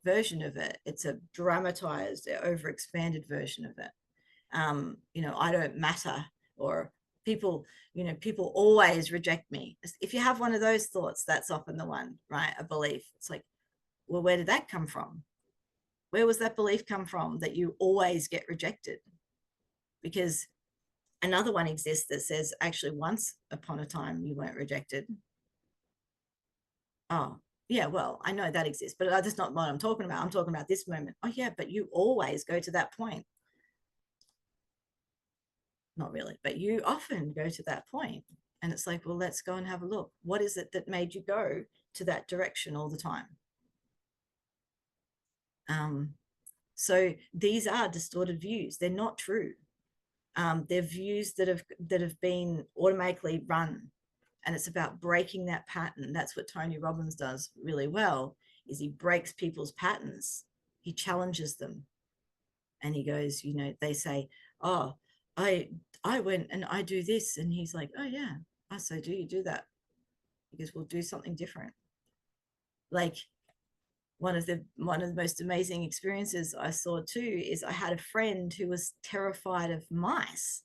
version of it. It's a dramatized, over expanded version of it. I don't matter, or people always reject me. If you have one of those thoughts, that's often the one, right? A belief. It's like, well, where did that come from? Where was that belief come from that you always get rejected? Because another one exists that says, actually, once upon a time, you weren't rejected. Oh, yeah, well, I know that exists, but that's not what I'm talking about. I'm talking about this moment. Oh, yeah, but you always go to that point. Not really, but you often go to that point. And it's like, well, let's go and have a look. What is it that made you go to that direction all the time? So these are distorted views. They're not true. They're views that have been automatically run, and it's about breaking that pattern. That's what Tony Robbins does really well. Is he breaks people's patterns. He challenges them, and he goes, they say, "Oh, I went and I do this," and he's like, "Oh yeah, I so do you do that?" Because we'll do something different. Like one of the most amazing experiences I saw too is I had a friend who was terrified of mice,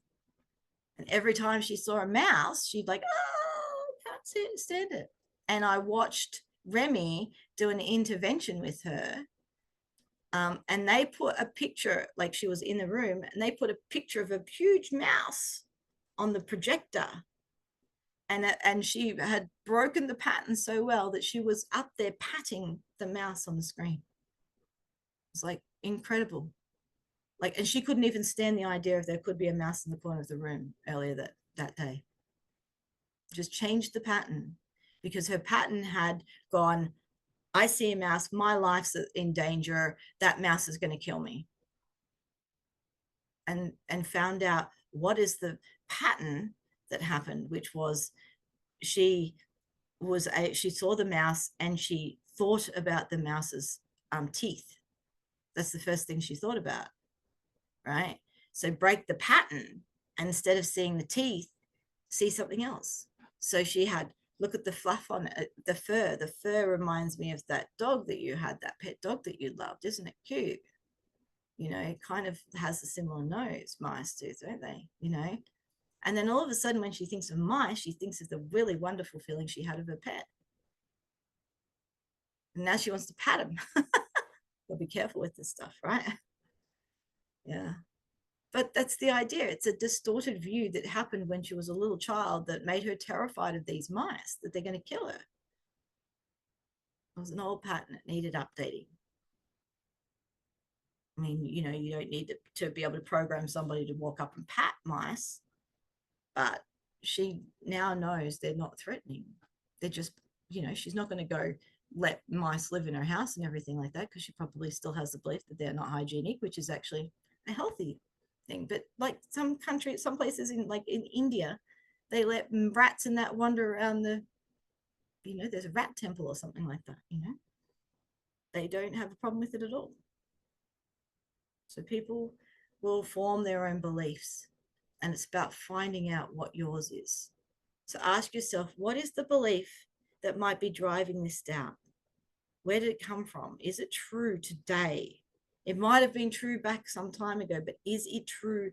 and every time she saw a mouse, she'd like, "Oh, I can't stand it." And I watched Remy do an intervention with her. And they put a picture, like she was in the room, and they put a picture of a huge mouse on the projector. And she had broken the pattern so well that she was up there patting the mouse on the screen. It's like incredible. Like, and she couldn't even stand the idea if there could be a mouse in the corner of the room earlier that day. Just changed the pattern because her pattern had gone, I see a mouse, my life's in danger, that mouse is going to kill me. And found out what is the pattern that happened, which was she saw the mouse and she thought about the mouse's teeth. That's the first thing she thought about, right? So break the pattern, and instead of seeing the teeth, see something else. So she had, look at the fluff on it, the fur. The fur reminds me of that dog that you had, that pet dog that you loved. Isn't it cute? It kind of has a similar nose. Mice do, don't they? And then all of a sudden, when she thinks of mice, she thinks of the really wonderful feeling she had of her pet. And now she wants to pat him. But be careful with this stuff, right? Yeah. But that's the idea. It's a distorted view that happened when she was a little child that made her terrified of these mice, that they're going to kill her. It was an old pattern. It needed updating. I mean, you don't need to be able to program somebody to walk up and pat mice, but she now knows they're not threatening. They're just, she's not going to go let mice live in her house and everything like that, because she probably still has the belief that they're not hygienic, which is actually a healthy thing. But like some countries, some places in India, they let rats and that wander around there's a rat temple or something like that. They don't have a problem with it at all. So people will form their own beliefs, and it's about finding out what yours is. So ask yourself, what is the belief that might be driving this down? Where did it come from? Is it true today? It might have been true back some time ago, but is it true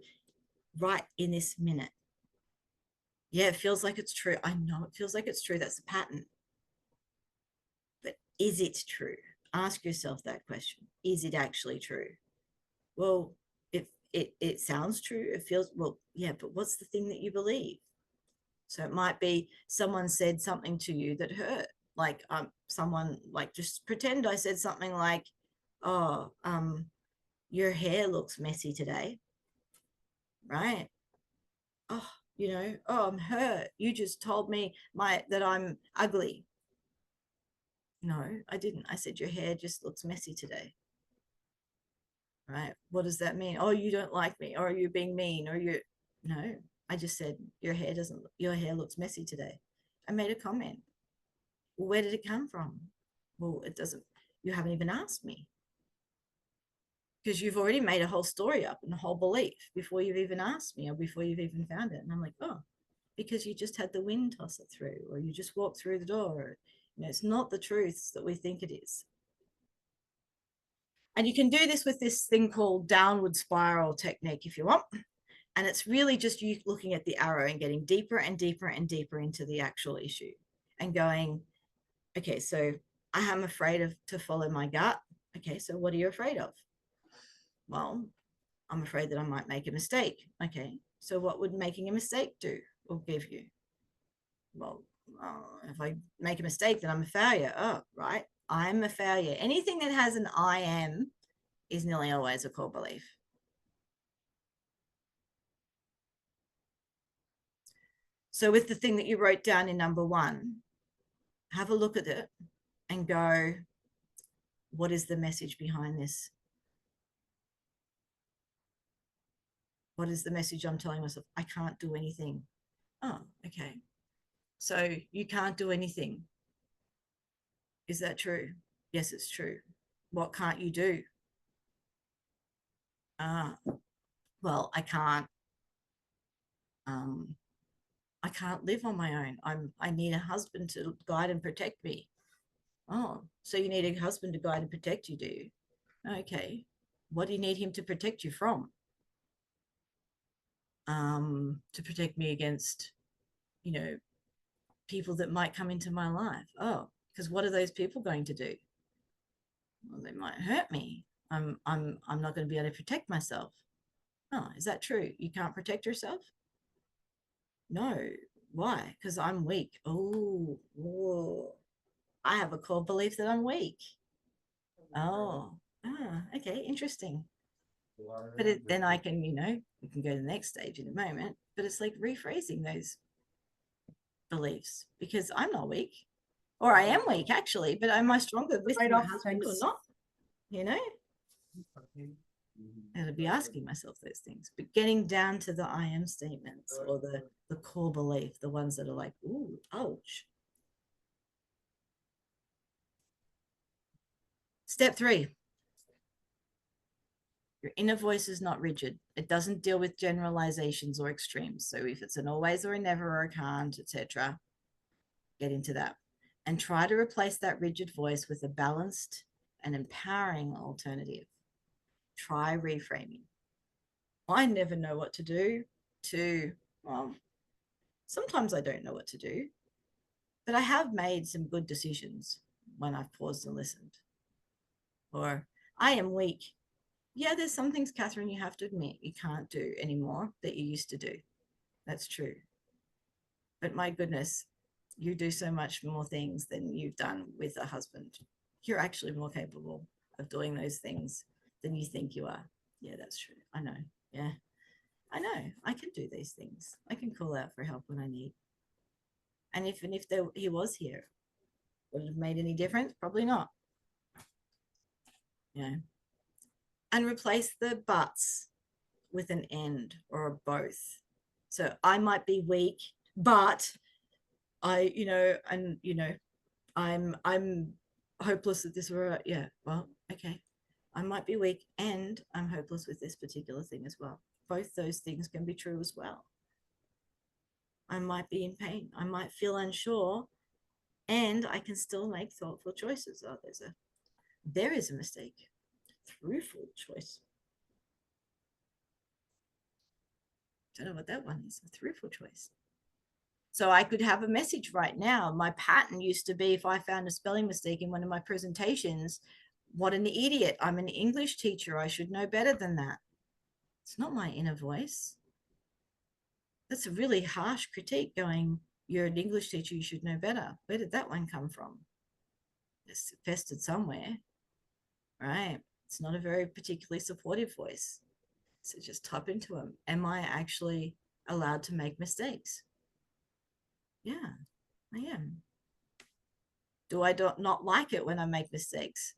right in this minute? Yeah, it feels like it's true. I know it feels like it's true. That's the pattern. But is it true? Ask yourself that question. Is it actually true? Well, if it sounds true, it feels, well, yeah, but what's the thing that you believe? So it might be someone said something to you that hurt. Like someone, like, just pretend I said something like, "Oh, your hair looks messy today," right? Oh, oh, I'm hurt. You just told me that I'm ugly. No, I didn't. I said your hair just looks messy today. Right? What does that mean? Oh, you don't like me, or you're being mean, or you no. I just said, your hair looks messy today. I made a comment. Well, where did it come from? Well, it doesn't, you haven't even asked me, because you've already made a whole story up and a whole belief before you've even asked me or before you've even found it. And I'm like, oh, because you just had the wind toss it through, or you just walked through the door. It's not the truths that we think it is. And you can do this with this thing called downward spiral technique if you want. And it's really just you looking at the arrow and getting deeper and deeper and deeper into the actual issue and going, okay, so I am afraid of to follow my gut. Okay, so what are you afraid of? Well, I'm afraid that I might make a mistake. Okay, so what would making a mistake do or give you? Well, if I make a mistake, then I'm a failure. Oh, right. I'm a failure. Anything that has an I am is nearly always a core belief. So with the thing that you wrote down in number 1, have a look at it and go, what is the message behind this? What is the message I'm telling myself? I can't do anything. Oh, okay. So you can't do anything. Is that true? Yes, it's true. What can't you do? Well, I can't live on my own. I need a husband to guide and protect me. Oh, so you need a husband to guide and protect you, do you? Okay. What do you need him to protect you from? To protect me against, people that might come into my life. Oh, because what are those people going to do? Well, they might hurt me. I'm not going to be able to protect myself. Oh, is that true? You can't protect yourself? No. Why? Because I'm weak. Oh, whoa. I have a core belief that I'm weak. Oh, okay, interesting. But then I can, we can go to the next stage in a moment, but it's like rephrasing those beliefs, because I'm not weak, or I am weak actually, but am I stronger with my husband or not? And I'd be asking myself those things, but getting down to the I am statements, or the core belief, the ones that are like, ooh, ouch. Step 3. Your inner voice is not rigid. It doesn't deal with generalizations or extremes. So if it's an always or a never or a can't, etc., get into that. And try to replace that rigid voice with a balanced and empowering alternative. Try reframing. I never know what to do. Well, sometimes I don't know what to do, but I have made some good decisions when I've paused and listened. Or I am weak. Yeah, there's some things, Catherine, you have to admit you can't do anymore that you used to do. That's true. But my goodness, you do so much more things than you've done with a husband. You're actually more capable of doing those things than you think you are. Yeah, that's true. I know. Yeah, I know. I can do these things. I can call out for help when I need. And if he was here, would it have made any difference? Probably not. Yeah. And replace the buts with an and or a both. So I might be weak, but I'm hopeless at this. Yeah, well, okay. I might be weak and I'm hopeless with this particular thing as well. Both those things can be true as well. I might be in pain. I might feel unsure, and I can still make thoughtful choices. Oh, there is a mistake. Truthful choice. Don't know what that one is. A truthful choice. So I could have a message right now. My pattern used to be, if I found a spelling mistake in one of my presentations, what an idiot. I'm an English teacher. I should know better than that. It's not my inner voice. That's a really harsh critique going, you're an English teacher, you should know better. Where did that one come from? It's festered somewhere, right? It's not a very particularly supportive voice. So just type into them. Am I actually allowed to make mistakes? Yeah, I am. Do I not like it when I make mistakes?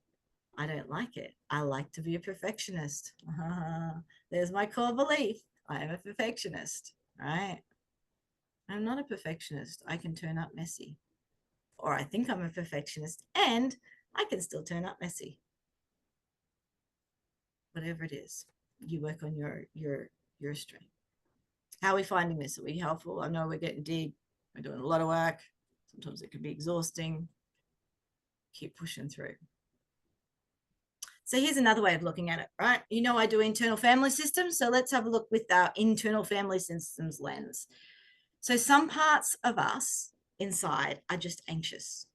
I don't like it. I like to be a perfectionist. There's my core belief. I am a perfectionist. right? I'm not a perfectionist. I can turn up messy, or I think I'm a perfectionist, and I can still turn up messy. Whatever it is, you work on your strength. How are we finding this? Are we helpful? I know we're getting deep. We're doing a lot of work. Sometimes it can be exhausting. Keep pushing through. So here's another way of looking at it, right? You know, I do internal family systems. So let's have a look with our internal family systems lens. So some parts of us inside are just anxious.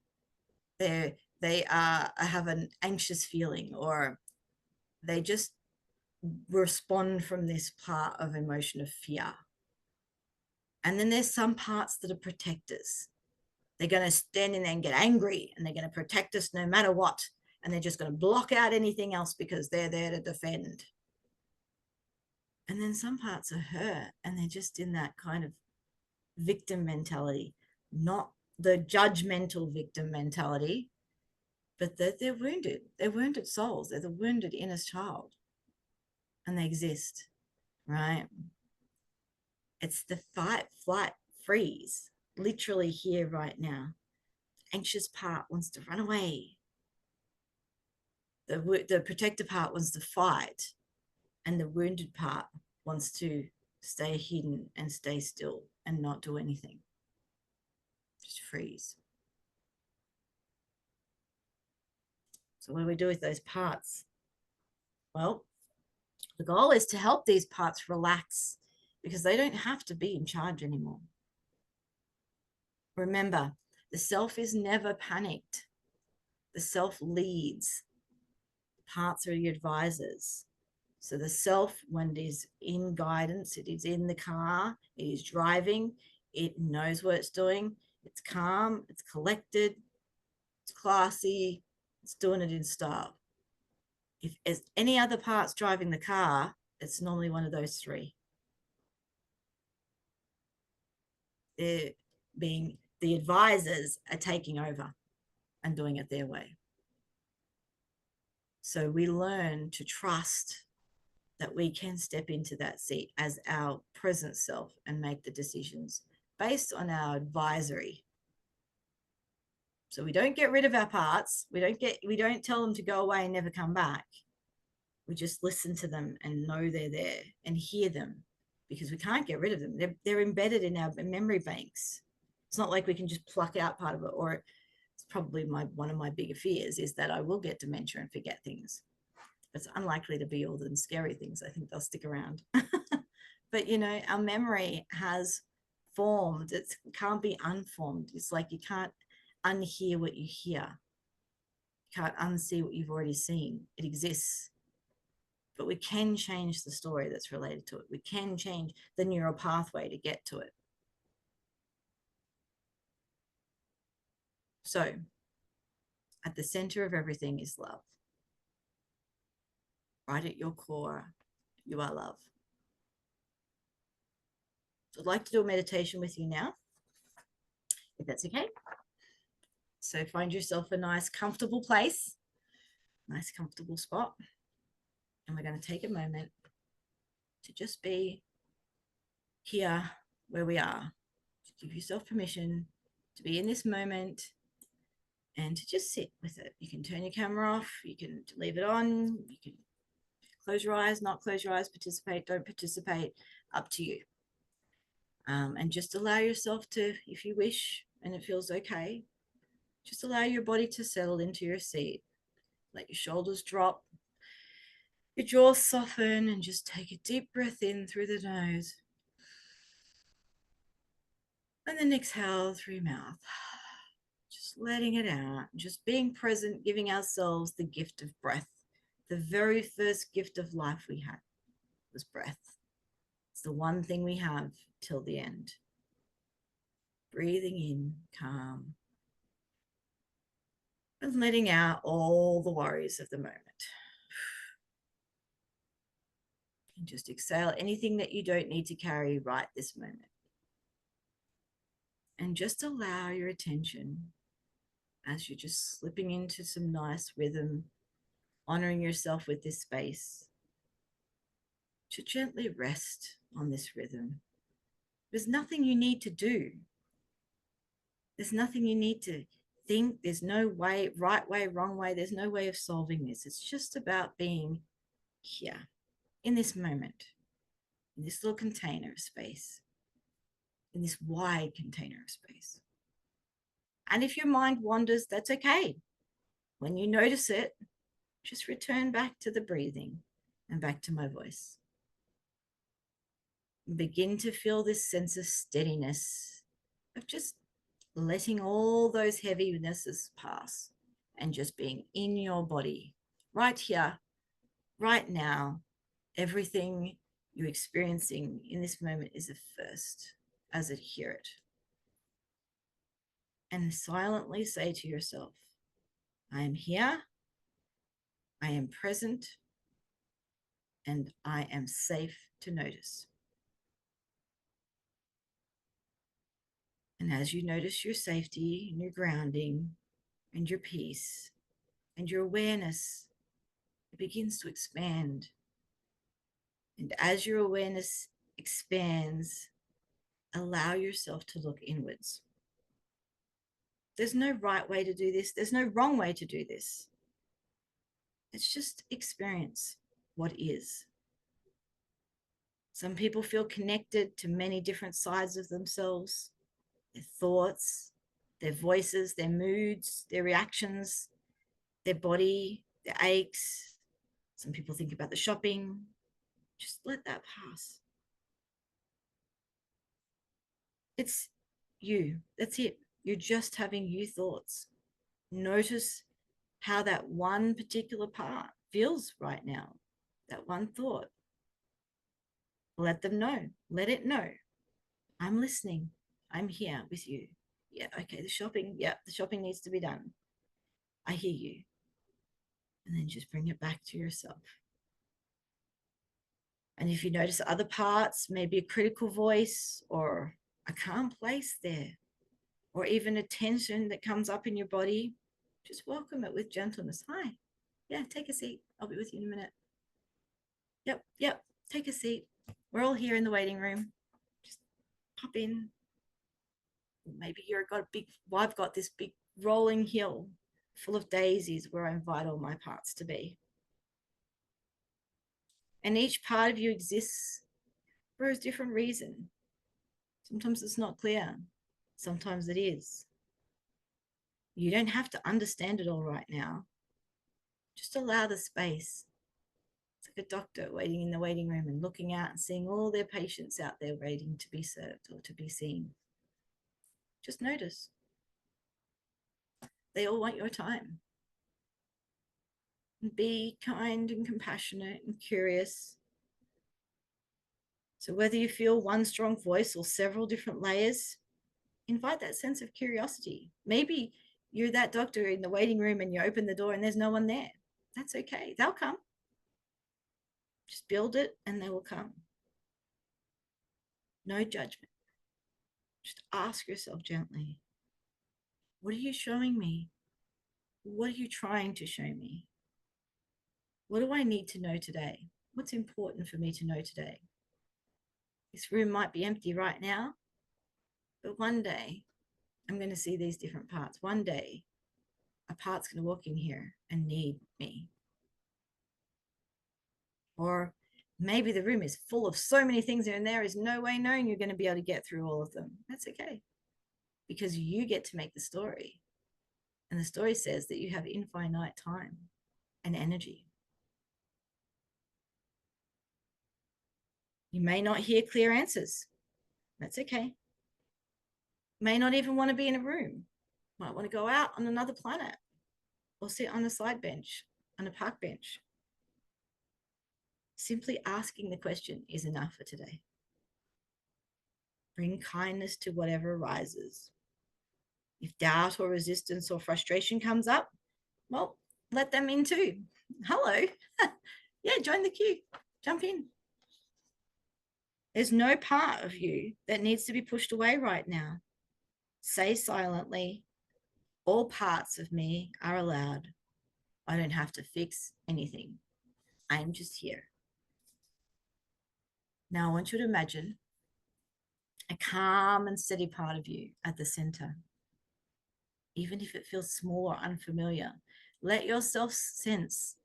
They have an anxious feeling, or they just respond from this part of emotion of fear. And then there's some parts that are protectors. They're going to stand in there and get angry, and they're going to protect us no matter what. And they're just going to block out anything else because they're there to defend. And then some parts are hurt, and they're just in that kind of victim mentality, not the judgmental victim mentality, but they're wounded. They're wounded souls. They're the wounded inner child, and they exist, right? It's the fight, flight, freeze, literally here right now. Anxious part wants to run away. The protector part wants to fight, and the wounded part wants to stay hidden and stay still and not do anything. Just freeze. So what do we do with those parts? Well, the goal is to help these parts relax, because they don't have to be in charge anymore. Remember, the self is never panicked. The self leads. Parts are your advisors. So the self, when it is in guidance, it is in the car, it is driving, it knows what it's doing, it's calm, it's collected, it's classy, it's doing it in style. If there's any other parts driving the car, it's normally one of those three. They're being, the advisors are taking over and doing it their way. So we learn to trust that we can step into that seat as our present self and make the decisions based on our advisory. So we don't get rid of our parts. We don't tell them to go away and never come back. We just listen to them and know they're there and hear them, because we can't get rid of them. They're embedded in our memory banks. It's not like we can just pluck out part of it. Or it's probably one of my bigger fears is that I will get dementia and forget things. It's unlikely to be all the scary things. I think they'll stick around. But you know, our memory has formed. It can't be unformed. It's like you can't unhear what you hear. You can't unsee what you've already seen. It exists. But we can change the story that's related to it. We can change the neural pathway to get to it. So at the center of everything is love. Right at your core, you are love. So I'd like to do a meditation with you now, if that's okay. So find yourself a nice, comfortable place, nice, comfortable spot. And we're going to take a moment to just be here where we are. To give yourself permission to be in this moment and to just sit with it. You can turn your camera off. You can leave it on. You can close your eyes, not close your eyes, participate, don't participate, up to you. And just allow yourself to, if you wish, and it feels okay, just allow your body to settle into your seat. Let your shoulders drop, your jaw soften, and just take a deep breath in through the nose. And then exhale through your mouth. Just letting it out, just being present, giving ourselves the gift of breath. The very first gift of life we had was breath. It's the one thing we have till the end. Breathing in, calm, and letting out all the worries of the moment. And just exhale anything that you don't need to carry right this moment. And just allow your attention, as you're just slipping into some nice rhythm, honoring yourself with this space, to gently rest on this rhythm There's nothing you need to do. There's nothing you need to think. There's no way, right way, wrong way. There's no way of solving this. It's just about being here in this moment, in this little container of space, in this wide container of space. And if your mind wanders, that's okay. When you notice it, just return back to the breathing and back to my voice. Begin to feel this sense of steadiness, of just letting all those heavinesses pass and just being in your body right here, right now. Everything you're experiencing in this moment is a first as it hear it. And silently say to yourself, I am here, I am present, and I am safe to notice. And as you notice your safety and your grounding and your peace and your awareness, it begins to expand. And as your awareness expands, allow yourself to look inwards. There's no right way to do this. There's no wrong way to do this. It's just experience what is. Some people feel connected to many different sides of themselves, their thoughts, their voices, their moods, their reactions, their body, their aches. Some people think about the shopping. Just let that pass. It's you. That's it. You're just having you thoughts. Notice how that one particular part feels right now, that one thought. Let them know. Let it know. I'm listening. I'm here with you. Yeah, okay, the shopping. Yeah, the shopping needs to be done. I hear you. And then just bring it back to yourself. And if you notice other parts, maybe a critical voice or a calm place there, or even a tension that comes up in your body, just welcome it with gentleness. Hi. Yeah, take a seat. I'll be with you in a minute. Yep. Take a seat. We're all here in the waiting room. Just pop in. Maybe you've got a big, well, I've got this big rolling hill full of daisies where I invite all my parts to be. And each part of you exists for a different reason. Sometimes it's not clear. Sometimes it is. You don't have to understand it all right now. Just allow the space. It's like a doctor waiting in the waiting room and looking out and seeing all their patients out there waiting to be served or to be seen. Just notice. They all want your time. Be kind and compassionate and curious. So whether you feel one strong voice or several different layers, invite that sense of curiosity. Maybe you're that doctor in the waiting room and you open the door and there's no one there. That's okay. They'll come. Just build it and they will come. No judgment. Just ask yourself gently, what are you showing me? What are you trying to show me? What do I need to know today? What's important for me to know today? This room might be empty right now, but one day I'm going to see these different parts. One day a part's going to walk in here and need me. Or maybe the room is full of so many things and there is no way knowing you're going to be able to get through all of them. That's okay, because you get to make the story. And the story says that you have infinite time and energy. You may not hear clear answers. That's okay. May not even want to be in a room. Might want to go out on another planet or sit on a side bench, on a park bench. Simply asking the question is enough for today. Bring kindness to whatever arises. If doubt or resistance or frustration comes up, well, let them in too. Hello. Yeah, join the queue. Jump in. There's no part of you that needs to be pushed away right now. Say silently, all parts of me are allowed. I don't have to fix anything. I'm just here. Now I want you to imagine a calm and steady part of you at the center. Even if it feels small or unfamiliar, let yourself sense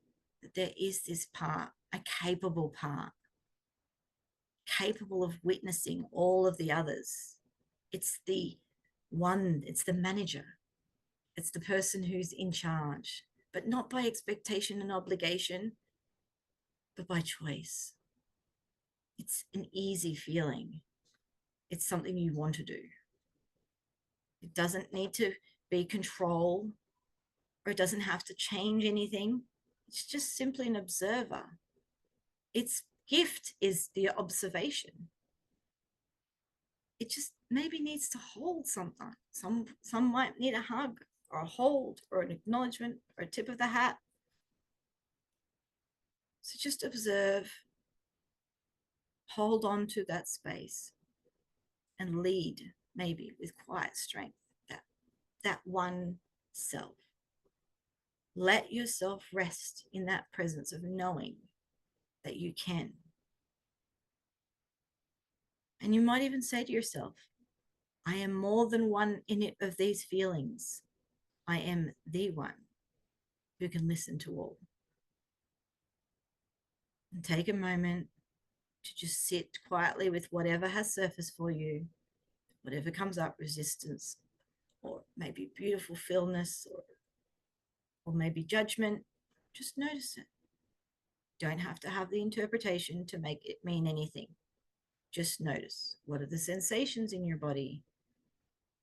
that there is this part, a capable part, capable of witnessing all of the others. It's the one, it's the manager, it's the person who's in charge, but not by expectation and obligation, but by choice. It's an easy feeling. It's something you want to do. It doesn't need to be control, or it doesn't have to change anything. It's just simply an observer. Its gift is the observation. It just maybe needs to hold something. Some might need a hug or a hold or an acknowledgement or a tip of the hat. So just observe, hold on to that space, and lead maybe with quiet strength, that one self. Let yourself rest in that presence of knowing that you can. And you might even say to yourself, I am more than one in it of these feelings. I am the one who can listen to all. And take a moment to just sit quietly with whatever has surfaced for you, whatever comes up, resistance, or maybe beautiful stillness, or maybe judgment. Just notice it. Don't have to have the interpretation to make it mean anything. Just notice. What are the sensations in your body?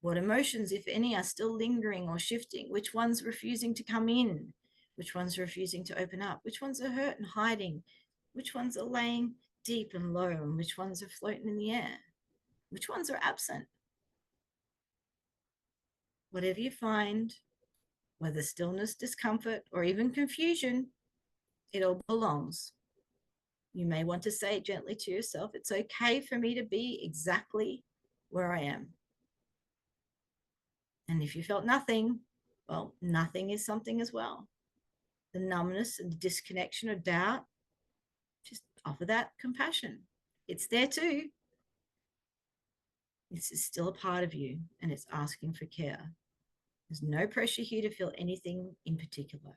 What emotions, if any, are still lingering or shifting? Which ones refusing to come in? Which ones refusing to open up? Which ones are hurt and hiding? Which ones are laying deep and low? And which ones are floating in the air? Which ones are absent? Whatever you find, whether stillness, discomfort, or even confusion, it all belongs. You may want to say gently to yourself, it's okay for me to be exactly where I am. And if you felt nothing, well, nothing is something as well. The numbness and the disconnection or doubt, just offer that compassion. It's there too. This is still a part of you, and it's asking for care. There's no pressure here to feel anything in particular.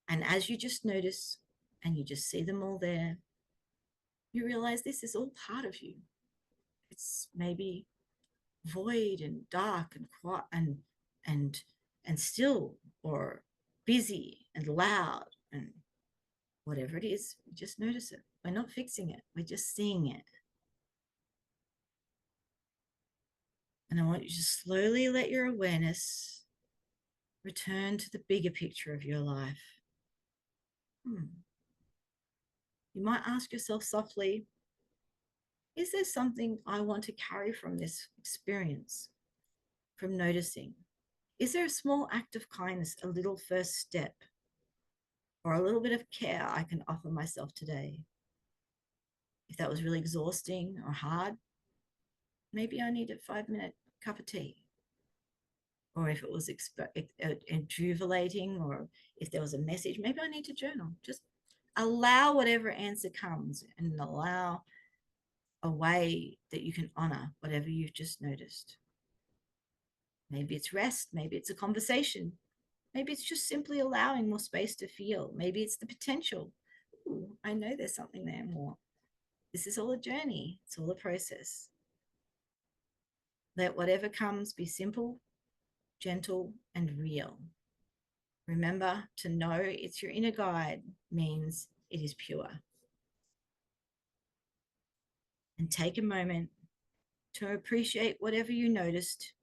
And as you just notice and you just see them all there, you realize this is all part of you. It's maybe void and dark and quiet and still, or busy and loud, and whatever it is, we just notice it. We're not fixing it, we're just seeing it. And I want you to slowly let your awareness return to the bigger picture of your life. You might ask yourself softly, is there something I want to carry from this experience, from noticing? Is there a small act of kindness, a little first step, or a little bit of care I can offer myself today? If that was really exhausting or hard, maybe I need a 5-minute cup of tea. Or if it was jubilating, or if there was a message, maybe I need to journal. Just allow whatever answer comes, and allow a way that you can honor whatever you've just noticed. Maybe it's rest, maybe it's a conversation, maybe it's just simply allowing more space to feel. Maybe it's the potential. Ooh, I know there's something there more. This is all a journey, it's all a process. Let whatever comes be simple, gentle, and real. Remember, to know it's your inner guide means it is pure. And take a moment to appreciate whatever you noticed,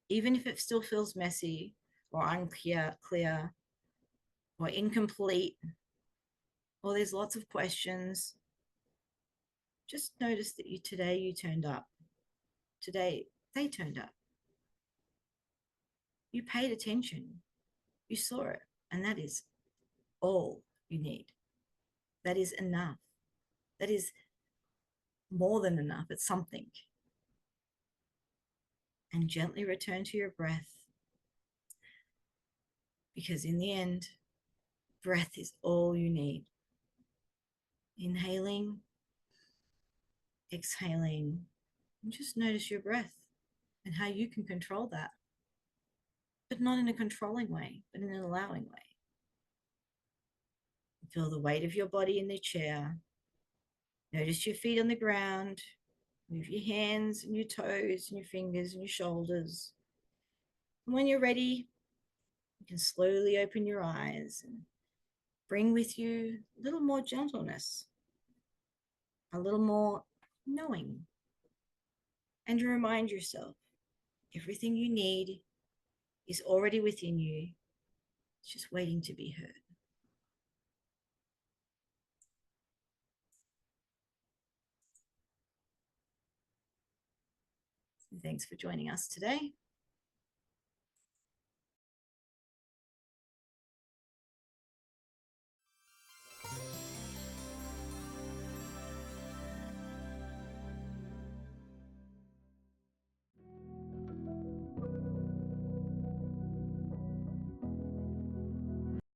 even if it still feels messy or unclear, or incomplete, or there's lots of questions. Just notice that today you turned up. Today they turned up. You paid attention. You saw it. And that is all you need. That is enough. That is more than enough. It's something. And gently return to your breath, because in the end, breath is all you need. Inhaling exhaling, and just notice your breath and how you can control that, but not in a controlling way, but in an allowing way. Feel the weight of your body in the chair. Notice your feet on the ground. Move your hands and your toes and your fingers and your shoulders. And when you're ready, you can slowly open your eyes and bring with you a little more gentleness, a little more knowing, and to remind yourself everything you need is already within you. It's just waiting to be heard. Thanks for joining us today.